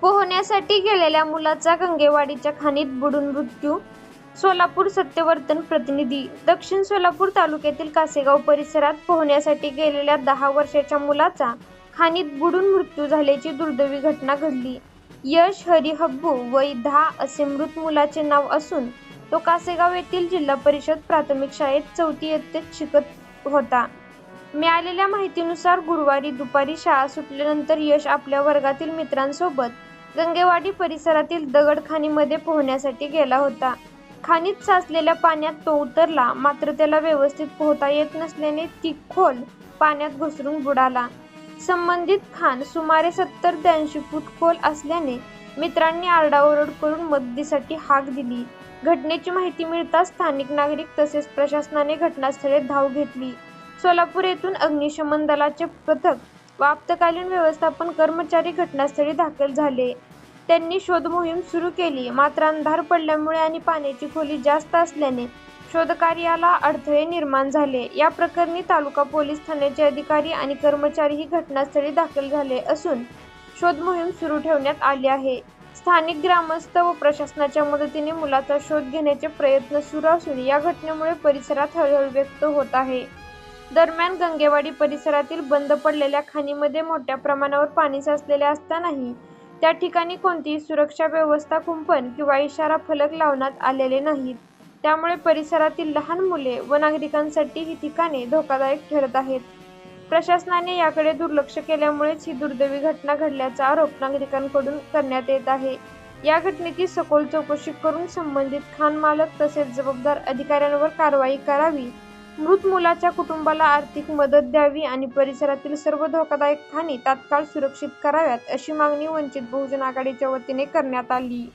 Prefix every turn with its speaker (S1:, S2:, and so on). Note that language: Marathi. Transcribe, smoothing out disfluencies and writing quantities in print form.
S1: पोहण्यासाठी गेलेल्या मुलाचा गंगेवाडीच्या खाणीत बुडून मृत्यू. सोलापूर सत्यवर्तन प्रतिनिधी. दक्षिण सोलापूर तालुक्यातील कासेगाव परिसरात पोहण्यासाठी गेलेल्या 10 वर्षाच्या मुलाचा खाणीत बुडून मृत्यू झाल्याची दुर्दैवी घटना घडली. यश हरी हब्बू वय 10 असे मृत मुलाचे नाव असून तो कासेगाव येथील जिल्हा परिषद प्राथमिक शाळेत 4थी इयत्तेत शिकत होता. मिळालेल्या माहितीनुसार गुरुवारी दुपारी शाळा सुटल्यानंतर यश आपल्या वर्गातील मित्रांसोबत गंगेवाडी परिसरातील दगड खाणीमध्ये पोहण्यासाठी गेला होता. खाणीत साचलेल्या पाण्यात तो उतरला, मात्र त्याला व्यवस्थित पोहता येत नसल्याने ती खोल पाण्यात घसरून बुडाला. संबंधित खाण सुमारे 70 ते 80 फूट खोल असल्याने मित्रांनी आरडाओरड करून मदतीसाठी हाक दिली. घटनेची माहिती मिळताच स्थानिक नागरिक तसेच प्रशासनाने घटनास्थळी धाव घेतली. सोलापूर येथून अग्निशमन दलाचे पथक व आपत्कालीन व्यवस्थापन कर्मचारी घटनास्थळी दाखल झाले. त्यांनी शोध मोहीम सुरू केली, मात्र अंधार पडल्यामुळे आणि पाण्याची खोली जास्त असल्याने शोधकार्याला अडथळे निर्माण झाले. या प्रकरणी तालुका पोलीस ठाण्याचे अधिकारी आणि कर्मचारीही घटनास्थळी दाखल झाले असून शोध मोहीम सुरू ठेवण्यात आली आहे. स्थानिक ग्रामस्थ व प्रशासनाच्या मदतीने मुलाचा शोध घेण्याचे प्रयत्न सुरू असून या घटनेमुळे परिसरात हळहळ व्यक्त होत आहे. दरम्यान गंगेवाडी परिसरातील बंद पडलेल्या खाणीमध्ये मोठ्या प्रमाणावर पाणी साचलेले असतानाही त्या ठिकाणी कोणतीही सुरक्षा व्यवस्था, कुंपण किंवा इशारा फलक लावण्यात आलेले नाहीत. त्यामुळे परिसरातील लहान मुले व नागरिकांसाठी ही ठिकाणे धोकादायक ठरत आहेत. प्रशासनाने याकडे दुर्लक्ष केल्यामुळेच ही दुर्दैवी घटना घडल्याचा आरोप नागरिकांकडून करण्यात येत आहे. या घटनेची सखोल चौकशी करून संबंधित खाण मालक तसेच जबाबदार अधिकाऱ्यांवर कारवाई करावी, मृत मुलाच्या कुटुंबाला आर्थिक मदत द्यावी आणि परिसरातील सर्व धोकादायक खाणी तात्काळ सुरक्षित कराव्यात, अशी मागणी वंचित बहुजन आघाडीच्या वतीने करण्यात आली.